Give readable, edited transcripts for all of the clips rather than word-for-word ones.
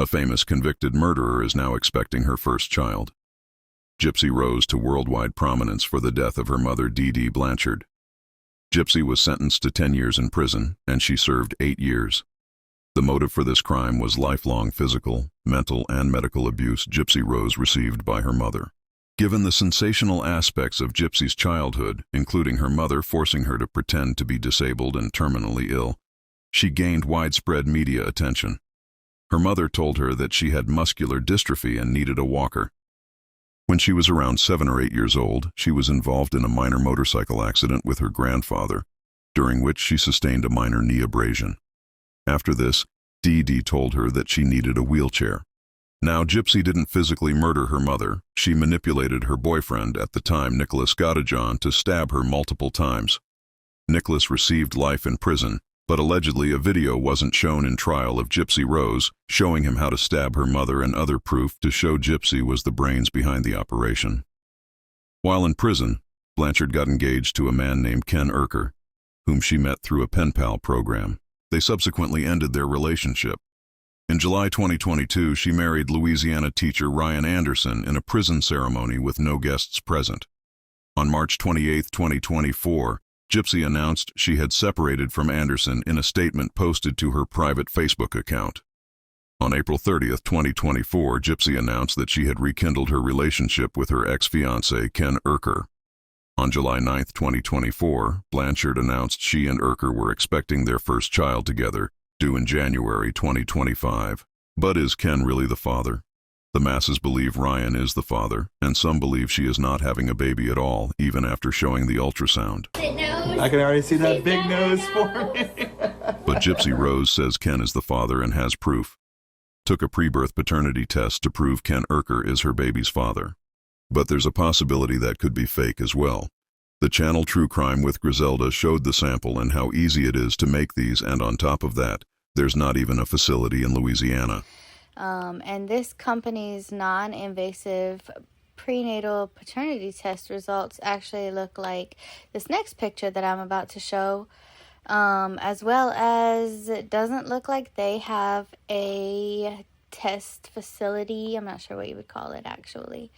A famous convicted murderer is now expecting her first child. Gypsy rose to worldwide prominence for the death of her mother, Dee Dee Blanchard. Gypsy was sentenced to 10 years in prison, and she served 8 years. The motive for this crime was lifelong physical, mental, and medical abuse Gypsy Rose received by her mother. Given the sensational aspects of Gypsy's childhood, including her mother forcing her to pretend to be disabled and terminally ill, she gained widespread media attention. Her mother told her that she had muscular dystrophy and needed a walker. When she was around 7 or 8 years old, she was involved in a minor motorcycle accident with her grandfather, during which she sustained a minor knee abrasion. After this, Dee Dee told her that she needed a wheelchair. Now, Gypsy didn't physically murder her mother. She manipulated her boyfriend, at the time Nicholas Godejohn, to stab her multiple times. Nicholas received life in prison, but allegedly a video wasn't shown in trial of Gypsy Rose, showing him how to stab her mother, and other proof to show Gypsy was the brains behind the operation. While in prison, Blanchard got engaged to a man named Ken Urker, whom she met through a pen pal program. They subsequently ended their relationship. In July 2022, she married Louisiana teacher Ryan Anderson in a prison ceremony with no guests present. On March 28, 2024, Gypsy announced she had separated from Anderson in a statement posted to her private Facebook account. On April 30, 2024, Gypsy announced that she had rekindled her relationship with her ex-fiancé, Ken Urker. On July 9, 2024, Blanchard announced she and Urker were expecting their first child together, due in January 2025. But is Ken really the father? The masses believe Ryan is the father, and some believe she is not having a baby at all, even after showing the ultrasound. I can already see that big nose forming. But Gypsy Rose says Ken is the father and has proof. Took a pre-birth paternity test to prove Ken Urker is her baby's father. But there's a possibility that could be fake as well. The channel True Crime with Griselda showed the sample and how easy it is to make these, and on top of that, there's not even a facility in Louisiana. And this company's non-invasive prenatal paternity test results actually look like this next picture that I'm about to show, as well as it doesn't look like they have a test facility, I'm not sure what you would call it actually,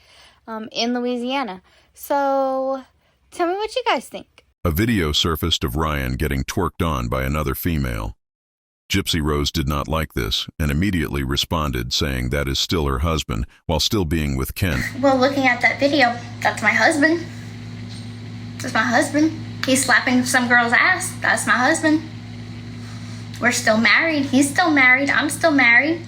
in Louisiana. So tell me what you guys think. A video surfaced of Ryan getting twerked on by another female. Gypsy Rose did not like this and immediately responded, saying that is still her husband, while still being with Ken. Well, looking at that video, that's my husband. That's my husband. He's slapping some girl's ass. That's my husband. We're still married. He's still married. I'm still married.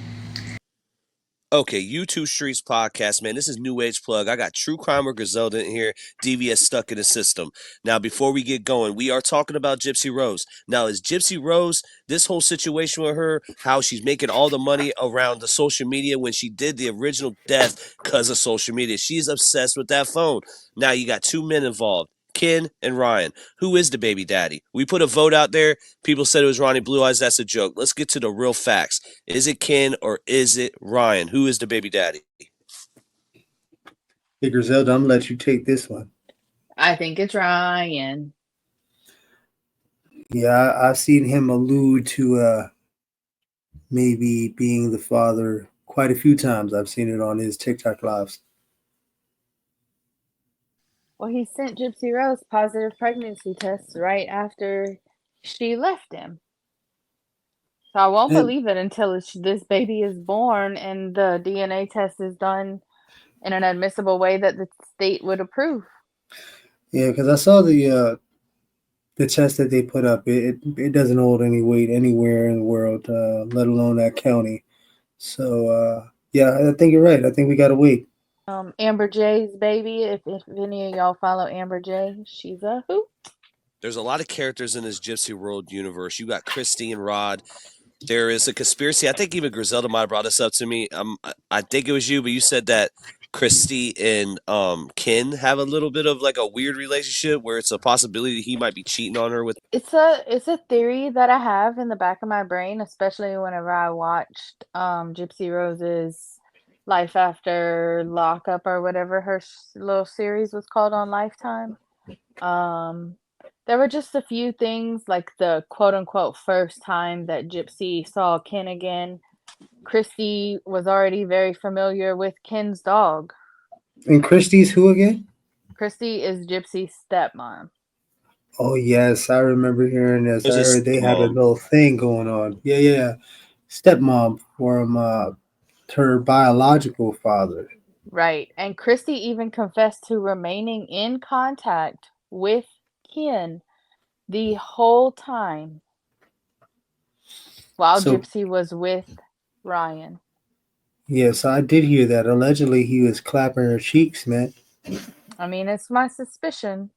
Okay, YouTube Streets Podcast, man. This is New Age Plug. I got True Crime with Griselda in here, DVS stuck in the system. Now, before we get going, we are talking about Gypsy Rose. Now, is Gypsy Rose, this whole situation with her, how she's making all the money around the social media when she did the original death because of social media? She's obsessed with that phone. Now, you got two men involved, Ken and Ryan. Who is the baby daddy? We put a vote out there. People said it was Ronnie Blue Eyes. That's a joke. Let's get to the real facts. Is it Ken or is it Ryan? Who is the baby daddy? Hey, Griselda, I'm going to let you take this one. I think it's Ryan. Yeah, I've seen him allude to maybe being the father quite a few times. I've seen it on his TikTok lives. Well, he sent Gypsy Rose positive pregnancy tests right after she left him. So I won't believe it until this baby is born and the DNA test is done in an admissible way that the state would approve. Yeah, because I saw the test that they put up. It doesn't hold any weight anywhere in the world, let alone that county. So, yeah, I think you're right. I think we got to wait. Amber J's baby, if any of y'all follow Amber J, she's a hoot. There's a lot of characters in this Gypsy World universe. You got Christy and Rod. There is a conspiracy. I think even Griselda might have brought this up to me. I think it was you, but you said that Christy and Ken have a little bit of like a weird relationship where it's a possibility he might be cheating on her with. It's a theory that I have in the back of my brain, especially whenever I watched Gypsy Rose's Life After Lockup or whatever her little series was called on Lifetime. There were just a few things, like the quote-unquote first time that Gypsy saw Ken again. Christy was already very familiar with Ken's dog. And Christie's who again? Christy is Gypsy's stepmom. Oh yes, I remember hearing this. There's I a heard they had a stepmom. little thing going on. Yeah, yeah. Stepmom from her biological father. Right. And Christy even confessed to remaining in contact with Ken the whole time while So Gypsy was with Ryan. yes, I did hear that. Allegedly, he was clapping her cheeks, man. I mean, it's my suspicion.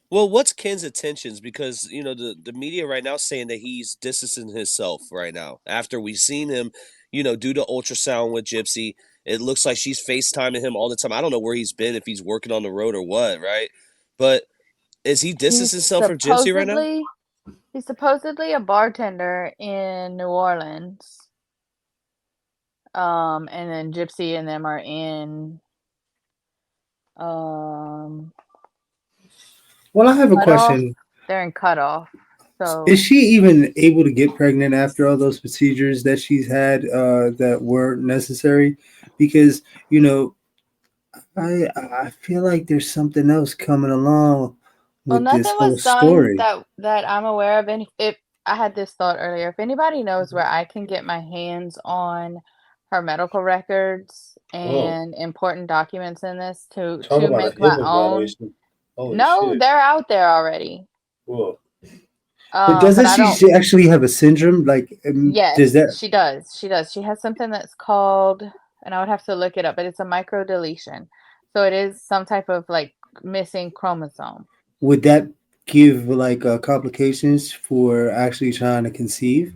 Well, what's Ken's intentions? Because the media right now is saying that he's distancing himself right now. After we've seen him, do the ultrasound with Gypsy, it looks like she's FaceTiming him all the time. I don't know where he's been, if he's working on the road or what, right? But is he He's distancing himself from Gypsy right now? supposedly he's supposedly a bartender in New Orleans. And then Gypsy and them are in um Well, I have a Cutoff. question. They're in Cutoff. So Is she even able to get pregnant after all those procedures that she's had that weren't necessary? Because I feel like there's something else coming along well, with this nothing whole was done story. that I'm aware of. And if I had this thought earlier, if anybody knows where I can get my hands on her medical records Oh, and important documents in this talk to about a make my HIPAA own. violation. Holy No, shit. they're out there already. Whoa. But doesn't But I don't. she actually have a syndrome? Like, does Yes, that? she does. She does. She has something that's called, and I would have to look it up, but it's a microdeletion. So it is some type of like missing chromosome. Would that give like complications for actually trying to conceive?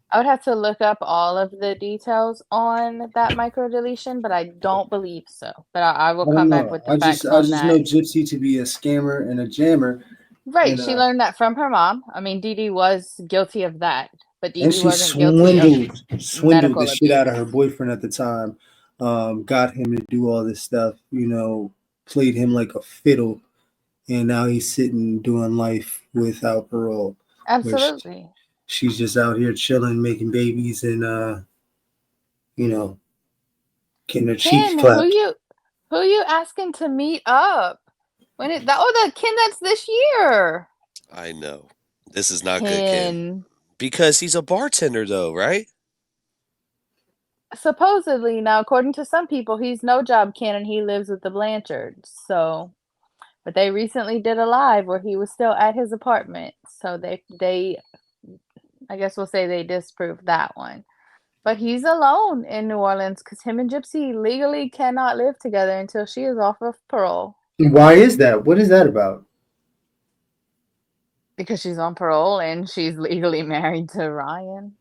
I would have to look up all of the details on that microdeletion, but I don't believe so. But I will I don't come back know. with the I just facts I on just know that. Gypsy to be a scammer and a jammer, Right, and she learned that from her mom. I mean, Dee Dee was guilty of that, but Dee and Dee she wasn't guilty of swindled the medical shit out of abuse. her boyfriend at the time. Got him to do all this stuff. Played him like a fiddle, and now he's sitting doing life without parole, where Absolutely. she's just out here chilling, making babies, and you know, getting her cheeks Ken, clapped. who you asking to meet up? When it that oh the Ken that's this year. I know. This is not good, Ken. Ken Because he's a bartender, though, right? supposedly now according to some people he's no job Ken and he lives with the Blanchards. So but they recently did a live where he was still at his apartment. So they I guess we'll say they disproved that one. But he's alone in New Orleans because him and Gypsy legally cannot live together until she is off of parole. Why is that? What is that about? Because she's on parole and she's legally married to Ryan.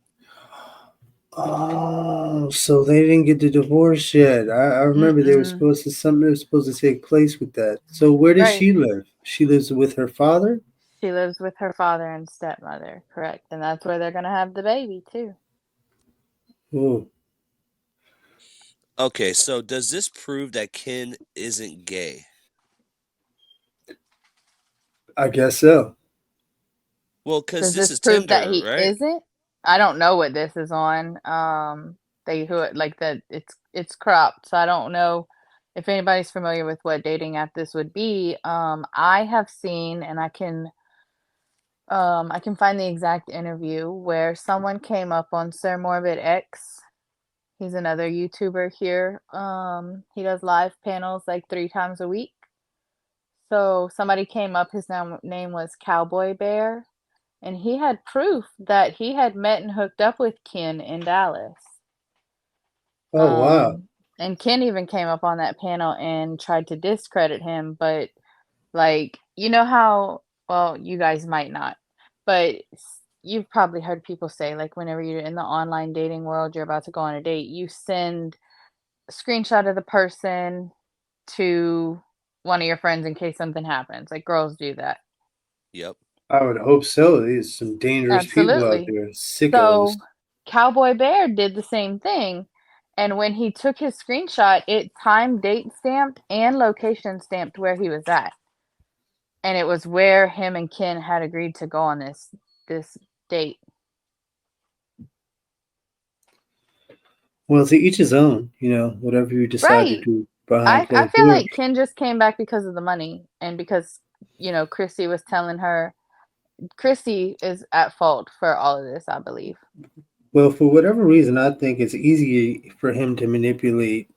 Oh, so they didn't get the divorce yet. I remember they were Mm-mm. supposed to something was supposed to take place with that. So where does Right. she live? She lives with her father? She lives with her father and stepmother, correct. And that's where they're going to have the baby, too. Oh, Okay, so does this prove that Ken isn't gay? I guess so. Well, because Does this this is prove that Tinder, he right? isn't? I don't know what this is on. They who like that it's cropped, so I don't know if anybody's familiar with what dating app this would be. I have seen, and I can find the exact interview where someone came up on Sir Morbid X. He's another YouTuber here. He does live panels like 3 times a week. So somebody came up, his name was Cowboy Bear, and he had proof that he had met and hooked up with Ken in Dallas. Oh wow. And Ken even came up on that panel and tried to discredit him, but like, you know how, well, you guys might not, but you've probably heard people say, like, whenever you're in the online dating world, you're about to go on a date, you send a screenshot of the person to one of your friends in case something happens. Like, girls do that. Yep. I would hope so. There's some dangerous people out Absolutely. there, sickos. So, Cowboy Bear did the same thing. And when he took his screenshot, it time date stamped and location stamped where he was at. And it was where him and Ken had agreed to go on this date. Well, to each his own. Whatever you decide to Right. do behind I closed feel doors. like Ken just came back because of the money and because, Chrissy was telling her. Chrissy is at fault for all of this, I believe. Well, for whatever reason, I think it's easy for him to manipulate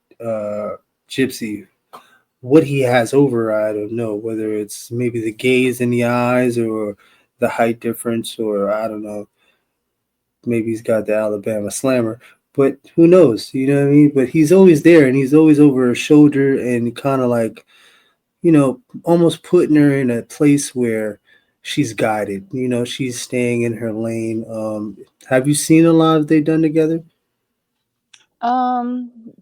Gypsy. What he has over her, I don't know. Whether it's maybe the gaze in the eyes or the height difference, or I don't know. Maybe he's got the Alabama slammer. But who knows? You know what I mean? But he's always there and he's always over her shoulder and kind of like, almost putting her in a place where she's guided. She's staying in her lane. Have you seen a lot of they done together?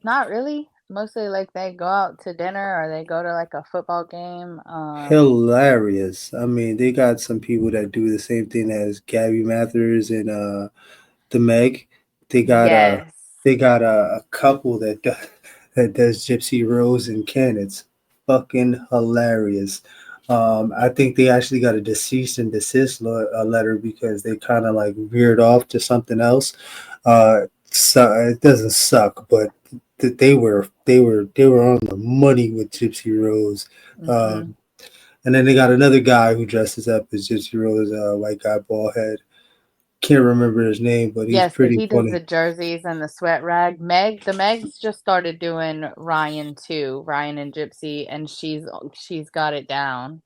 Not really. Mostly like they go out to dinner or they go to like a football game. Hilarious. I mean, they got some people that do the same thing as Gabby Mathers and the Meg. They got a Yes. they got a couple that does Gypsy Rose and Ken. It's fucking hilarious. I think they actually got a cease and desist letter because they kind of like veered off to something else. So it doesn't suck, but they were on the money with Gypsy Rose. Hmm. Um, and then they got another guy who dresses up as Gypsy Rose, white guy, bald head. Can't remember his name, but he's Yes, but pretty he does the funny. jerseys and the sweat rag. The Megs just started doing Ryan too, Ryan and Gypsy, and she's got it down.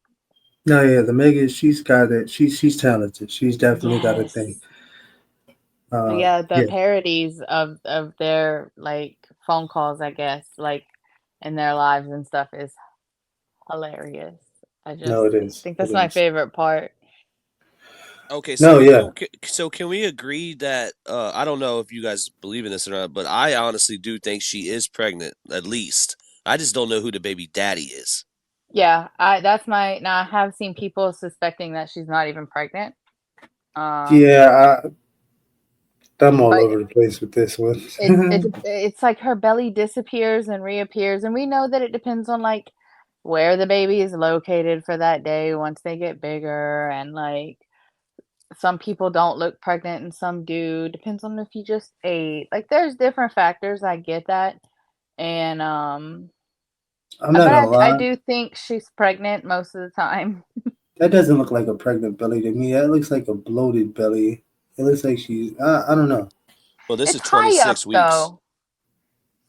No, yeah, the Megan, she's got it. She's talented. She's definitely got a thing. Yes. Yeah, the Yeah, parodies of their like phone calls, I guess, like in their lives and stuff is hilarious. I no, just it is. think It that's my is. favorite part. Okay, No, so yeah, can we agree that I don't know if you guys believe in this or not, but I honestly do think she is pregnant, at least. I just don't know who the baby daddy is. Yeah, I that's my now I have seen people suspecting that she's not even pregnant. Um, yeah. I'm all but over the place with this one. it's like her belly disappears and reappears, and we know that it depends on like where the baby is located for that day once they get bigger, and like some people don't look pregnant and some do. Depends on if you just ate. Like there's different factors. I get that, and I'm but not gonna I lie. do think she's pregnant most of the time. That doesn't look like a pregnant belly to me. That looks like a bloated belly. It looks like she's. I don't know. Well, this It's is high up 26 weeks. though,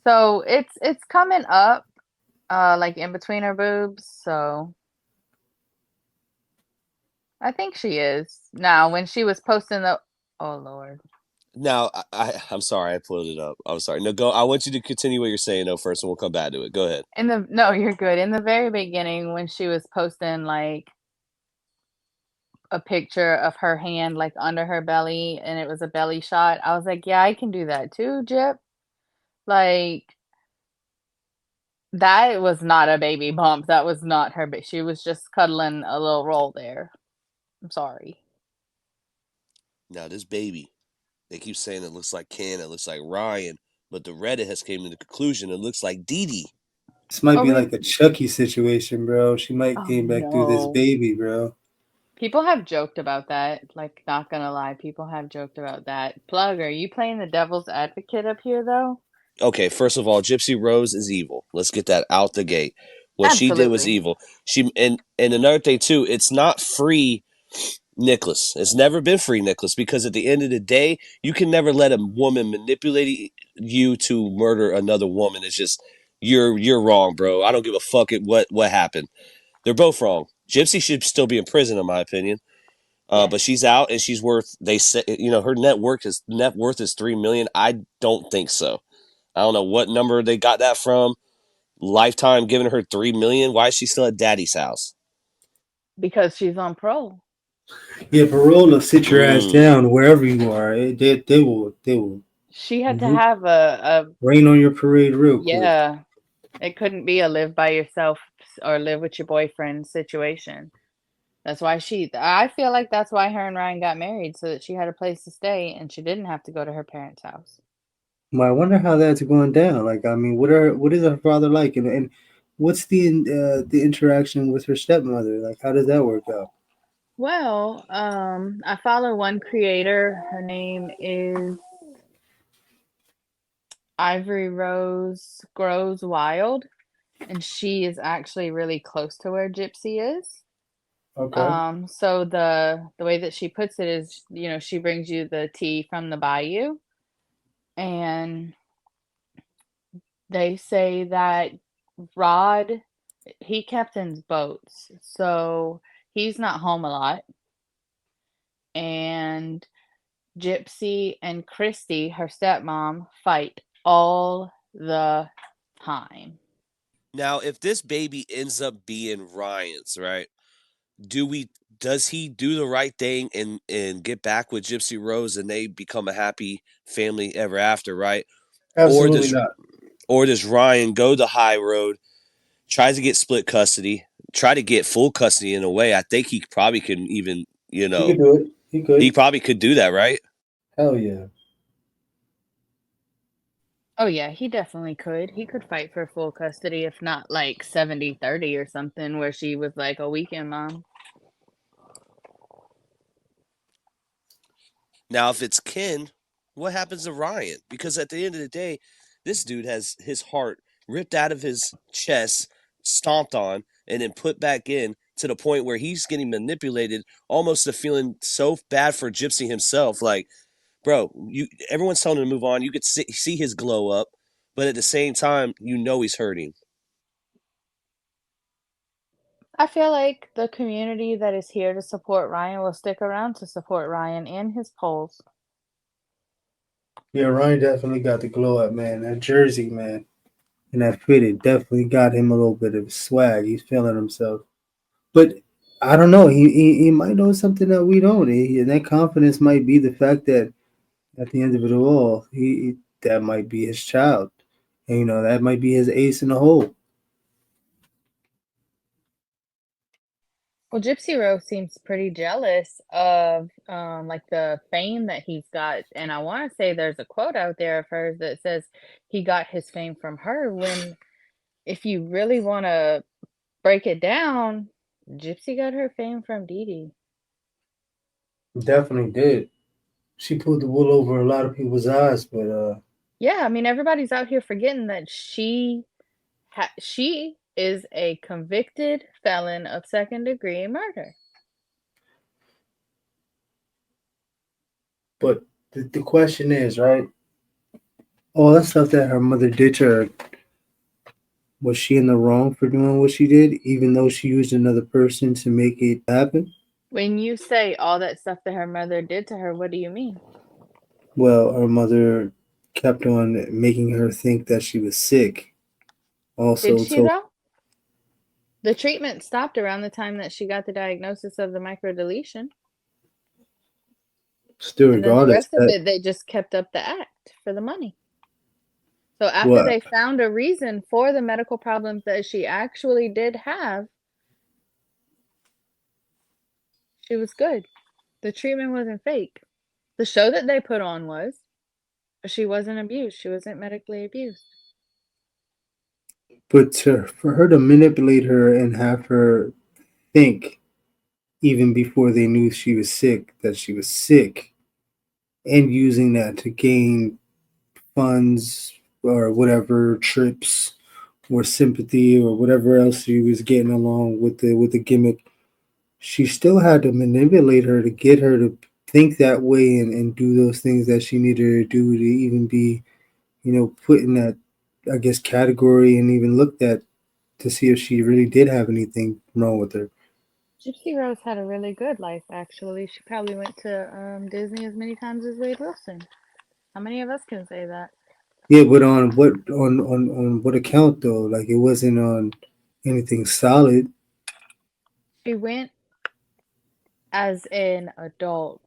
so it's coming up, like in between her boobs. So I think she is now. When she was posting the, oh Lord, Now, I'm sorry, I pulled it up. I'm sorry. No, go. I want you to continue what you're saying though first, and we'll come back to it. Go ahead. in the no, you're good. In the very beginning, when she was posting like a picture of her hand like under her belly, and it was a belly shot, I was like, yeah, I can do that too, Jip. Like that was not a baby bump. That was not her. She was just cuddling a little roll there. I'm sorry. Now, this baby, they keep saying it looks like Ken, it looks like Ryan, but the Reddit has came to the conclusion it looks like Dee Dee. This might Oh, be like a Chucky situation, bro. She might oh came back through this no. baby, bro. People have joked about that. Like, not gonna lie, people have joked about that. Plug, are you playing the devil's advocate up here, though? Okay, first of all, Gypsy Rose is evil. Let's get that out the gate. What she did was Absolutely. evil. She and another thing too, it's not free Nicholas. It's never been free Nicholas because at the end of the day, you can never let a woman manipulate you to murder another woman. It's just you're wrong, bro. I don't give a fuck at what happened. They're both wrong. Gypsy should still be in prison, in my opinion. Yes. But she's out and she's worth. They say her net worth is 3 million. I don't think so. I don't know what number they got that from. Lifetime giving her 3 million. Why is she still at daddy's house? Because she's on parole. Yeah, parole will sit your ass Mm. down wherever you are. They will She had to have a rain on your parade real quick. yeah. It couldn't be a live by yourself or live with your boyfriend situation. That's why I feel like that's why her and Ryan got married, so that she had a place to stay and she didn't have to go to her parents' house. Well, I wonder how that's going down. Like, I mean, what is her father like, and what's the interaction with her stepmother? Like, how does that work out? Well, I follow one creator. Her name is Ivory Rose grows wild, and she is actually really close to where Gypsy is. Okay. So the way that she puts it is, she brings you the tea from the bayou, and they say that Rod, he captains boats, so he's not home a lot. And Gypsy and Christy, her stepmom, fight all the time. Now, if this baby ends up being Ryan's, right? Do we does he do the right thing and get back with Gypsy Rose and they become a happy family ever after, right? Or Absolutely does not. or does Ryan go the high road, tries to get split custody, try to get full custody in a way? I think he probably can even, He could do it. He he could. probably could do that, right? Hell yeah. Oh yeah, he definitely could. He could fight for full custody, if not like 70-30 or something, where she was like a weekend mom. Now, if it's Ken, what happens to Ryan? Because at the end of the day, this dude has his heart ripped out of his chest, stomped on, and then put back in to the point where he's getting manipulated, almost to feeling so bad for Gypsy himself. Like, bro, everyone's telling him to move on. You could see his glow up, but at the same time, he's hurting. I feel like the community that is here to support Ryan will stick around to support Ryan and his polls. Yeah, Ryan definitely got the glow up, man. That jersey, man, and that fitted definitely got him a little bit of swag. He's feeling himself. But I don't know. He might know something that we don't. And that confidence might be the fact that at the end of it all, that might be his child. And, that might be his ace in the hole. Well, Gypsy Rose seems pretty jealous of like the fame that he's got, and I want to say there's a quote out there of hers that says he got his fame from her. When, if you really want to break it down, Gypsy got her fame from Dee Dee. Definitely did. She pulled the wool over a lot of people's eyes, but Yeah, I mean everybody's out here forgetting that she is a convicted felon of second-degree murder. but the question is, right? All that stuff that her mother did to her, was she in the wrong for doing what she did, even though she used another person to make it happen? When you say all that stuff that her mother did to her, what do you mean? Well, her mother kept on making her think that she was sick. Did Also she told, though? The treatment stopped around the time that she got the diagnosis of the microdeletion. still And then the regardless, rest of that it, they just kept up the act for the money. So after what they found a reason for the medical problems that she actually did have, she was good. The treatment wasn't fake. The show that they put on was, but she wasn't abused. She wasn't medically abused. but for her to manipulate her and have her think, even before they knew she was sick, that she was sick, and using that to gain funds or whatever, trips or sympathy or whatever else she was getting along with the gimmick, she still had to manipulate her to get her to think that way and do those things that she needed to do to even be, put in that, I guess, category and even looked at to see if she really did have anything wrong with her. Gypsy Rose had a really good life, actually. She probably went to Disney as many times as Wade Wilson. How many of us can say that? Yeah, but on what account though? Like it wasn't on anything solid. She went as an adult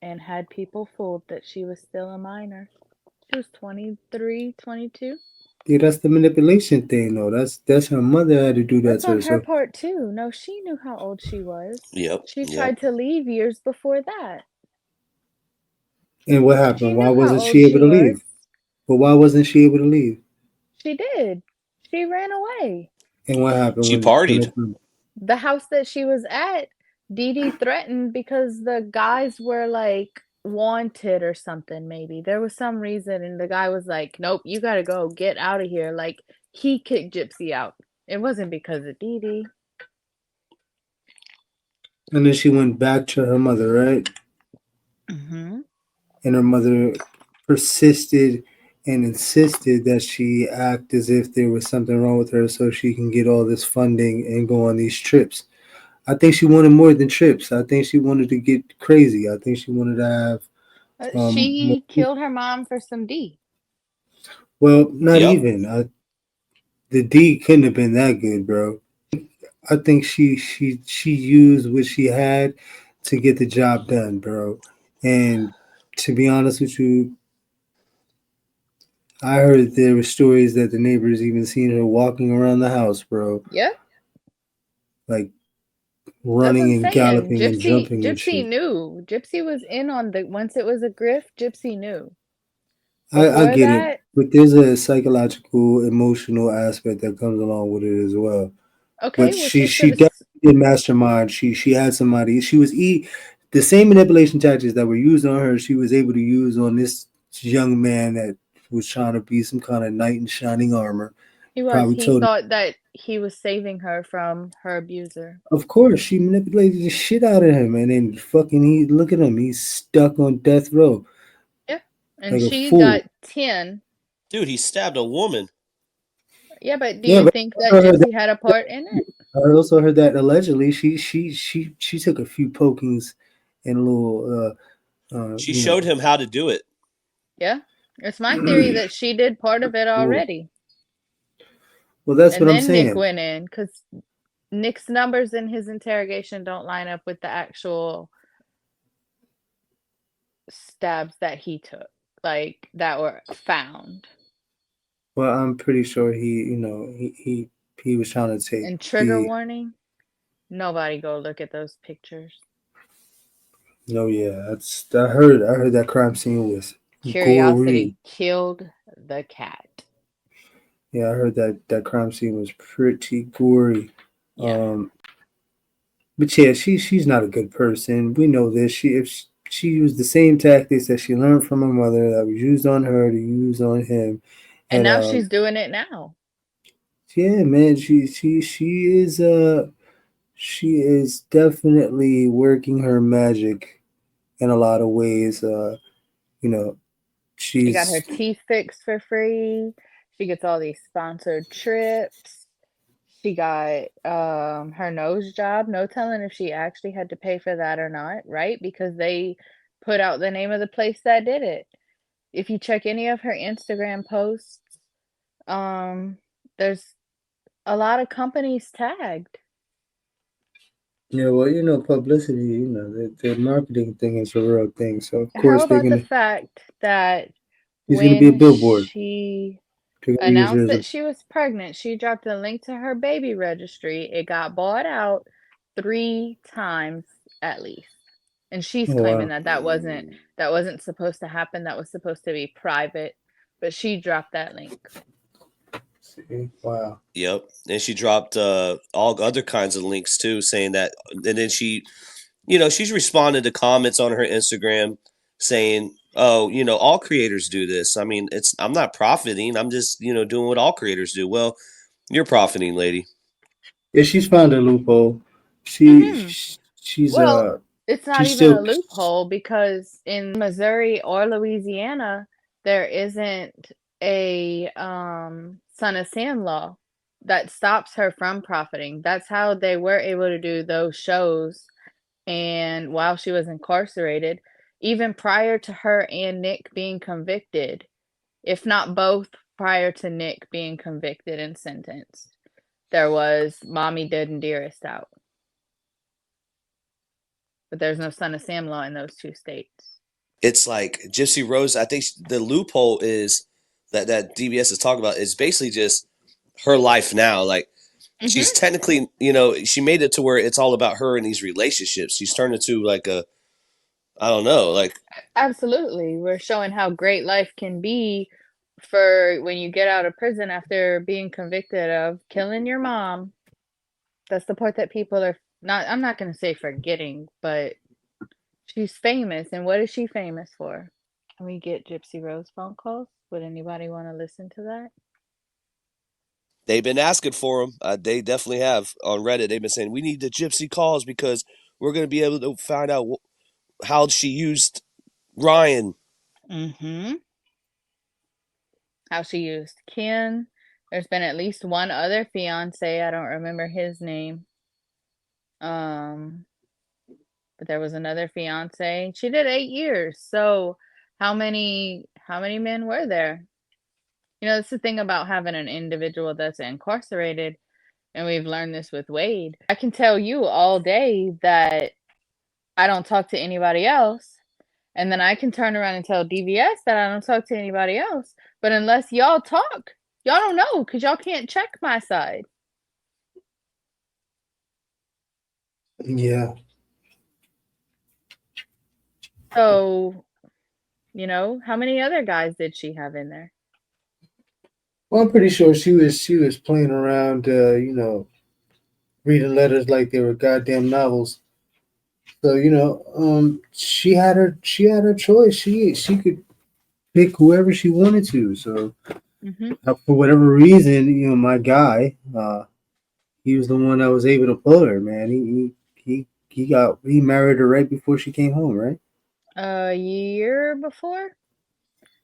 and had people fooled that she was still a minor. She was 23, 22. Yeah, that's the manipulation thing though. That's her mother had to do that That's to on her. her So part too. No, she knew how old she was. Yep, She yep. tried to leave years before that. and what She happened? Why knew how wasn't old she able she to was. leave? But why wasn't she able to leave? She did. She ran away. And what happened She when partied. it come? The house that she was at, Dee Dee threatened because the guys were like wanted or something, maybe. There was some reason, and the guy was like, nope, you gotta go, get out of here. Like, he kicked Gypsy out. It wasn't because of Dee Dee. And then she went back to her mother, right? Mm-hmm. And her mother persisted and insisted that she act as if there was something wrong with her so she can get all this funding and go on these trips. I think she wanted more than trips. I think she wanted to get crazy. I think she wanted to have more She people. killed her mom for some D. Well, not Yep. even. The D couldn't have been that good, bro. I think she used what she had to get the job done, bro. And to be honest with you, I heard there were stories that the neighbors even seen her walking around the house, bro, Yep. like That's what I'm running and saying. galloping and jumping and Gypsy shit. knew. Gypsy was in on the once it was a grift, Gypsy knew. I Before get it, that, but there's a psychological, emotional aspect that comes along with it as well. But okay, well she she should she have. definitely did mastermind. She had somebody. She was the same manipulation tactics that were used on her. She was able to use on this young man that was trying to be some kind of knight in shining armor. Probably He told him. thought that he was saving her from her abuser. Of course, she manipulated the shit out of him, and then fucking he look at him. He's stuck on death row Yeah. And like a she fool. got 10. Dude, he stabbed a woman. Yeah, but do Yeah, you but think I that heard Gypsy had a part in it? I also heard that allegedly she took a few pokings and a little She you showed know. him how to do it. Yeah. It's my theory that she did part of it Well, already. that's And what I'm then Nick saying. went in because Nick's numbers in his interrogation don't line up with the actual stabs that he took, like that were found. Well, I'm pretty sure he was trying to take And trigger the. warning, nobody go look at those pictures. No, yeah, I heard that crime scene was Curiosity gory. killed the cat. Yeah, I heard that crime scene was pretty gory. Yeah. Um, but yeah, she's not a good person. We know this. She used the same tactics that she learned from her mother that was used on her to use on him, And and now she's doing it now. yeah, man, she is definitely working her magic in a lot of ways. You know, She got her she's teeth fixed for free. She gets all these sponsored trips. She got her nose job. No telling if she actually had to pay for that or not, right? Because they put out the name of the place that did it. If you check any of her Instagram posts, um, there's a lot of companies tagged. yeah. Well, publicity. The marketing thing is a real thing. So of How course about the fact that there's gonna be a when billboard. she They're gonna use her announced as a. that she was pregnant, she dropped a link to her baby registry. It got bought out 3 times at least. And she's Oh claiming wow. that that wasn't supposed to happen. That was supposed to be private, but she dropped that link. See, wow. Yep. And she dropped all other kinds of links too, saying that. And then she's responded to comments on her Instagram saying, "Oh, all creators do this. I mean, I'm not profiting. I'm just, doing what all creators do." Well, you're profiting, lady. Yeah, she's found a loophole. She Hmm. she's Well, it's not she's even a still. loophole because in Missouri or Louisiana, there isn't a Son of Sam law that stops her from profiting. That's how they were able to do those shows. And while she was incarcerated, even prior to her and Nick being convicted, if not both prior to Nick being convicted and sentenced, there was Mommy Dead and Dearest out. But there's no Son of Sam law in those two states. It's like Gypsy Rose. I think the loophole is that DBS is talking about is basically just her life now. Like she's Mm-hmm. technically, she made it to where it's all about her and these relationships. She's turned into like I don't know, like Absolutely. We're showing how great life can be for when you get out of prison after being convicted of killing your mom. That's the part that people are not, I'm not going to say forgetting, but She's famous, and what is she famous for? Can we get Gypsy Rose phone calls? Would anybody want to listen to that? They've been asking for them. They definitely have on Reddit. They've been saying we need the Gypsy calls because we're going to be able to find out how she used Ryan. Mm-hmm. How she used Ken. There's been at least one other fiance. I don't remember his name. But there was another fiance. She did 8 years. So how many men were there? You know, that's the thing about having an individual that's incarcerated, and we've learned this with Wade. I can tell you all day that I don't talk to anybody else, and then I can turn around and tell DVS that I don't talk to anybody else. But unless y'all talk, y'all don't know because y'all can't check my side. Yeah. So, you know, how many other guys did she have in there? Well, I'm pretty sure she was playing around, reading letters like they were goddamn novels. So she had her choice. She could pick whoever she wanted to. So for whatever reason, my guy, he was the one that was able to pull her. Man, he married her right before she came home, right? A year before,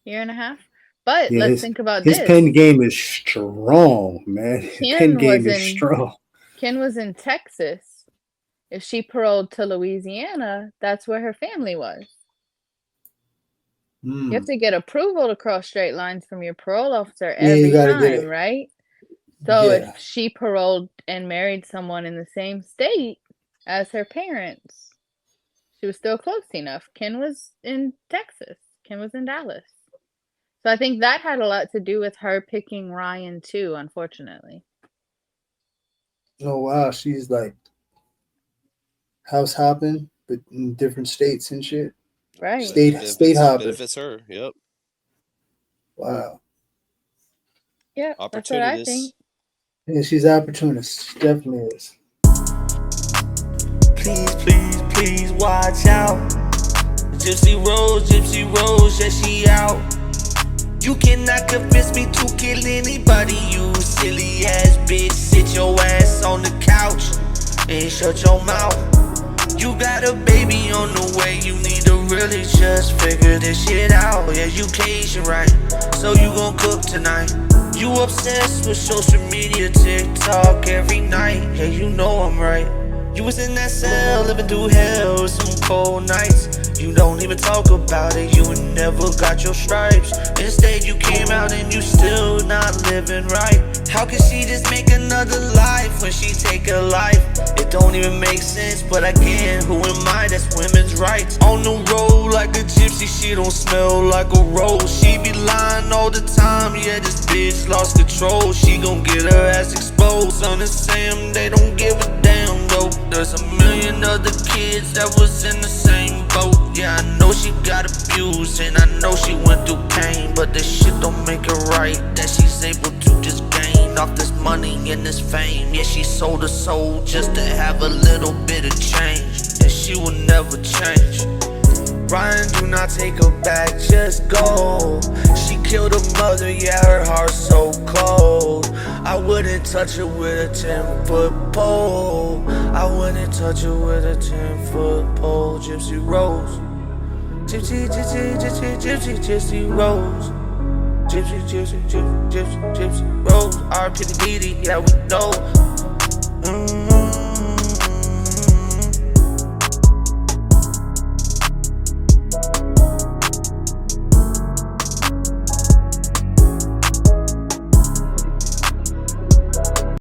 year and a half. But Yeah, let's think about his this. pen game is strong, man. His pen game is strong. Ken was in Texas. If she paroled to Louisiana, that's where her family was. You have to get approval to cross state lines from your parole officer every time, right? So if she paroled and married someone in the same state as her parents, she was still close enough. Ken was in Texas. Ken was in Dallas. So I think that had a lot to do with her picking Ryan too, unfortunately. Oh wow, she's like house hopping, but in different states and shit. Right. State hopping. Benefits her. Yep. Wow. Yeah, that's what I think. Yeah, she's an opportunist. She definitely is. Please watch out. Gypsy Rose, yeah, she out. You cannot convince me to kill anybody, you silly ass bitch. Sit your ass on the couch and shut your mouth. You got a baby on the way, you need to really just figure this shit out. Education, right? So you gon' cook tonight. You obsessed with social media, TikTok every night. Yeah, you know I'm right. You was in that cell, living through hell with some cold nights. You don't even talk about it, you never got your stripes. Instead you came out and you still not living right. How can she just make another life when she take a life? It don't even make sense, but I can. Who am I? That's women's rights. On the road like a gypsy, she don't smell like a rose. She be lying all the time, yeah, this bitch lost control. She gon' get her ass exposed. Son and Sam, they don't give a damn though. There's a million other kids that was in the same boat. Yeah, I know she got abused and I know she went through pain, but this shit don't make it right that she's able to just gain off this money and this fame. Yeah, she sold her soul just to have a little bit of change, and she will never change. Ryan, do not take her back, just go. She killed her mother, yeah, her heart's so cold. I wouldn't touch her with a 10-foot pole. I wouldn't touch her with a 10-foot pole. Gypsy Rose. Gypsy Rose. Gypsy Rose. R.P. the Didi, yeah, we know.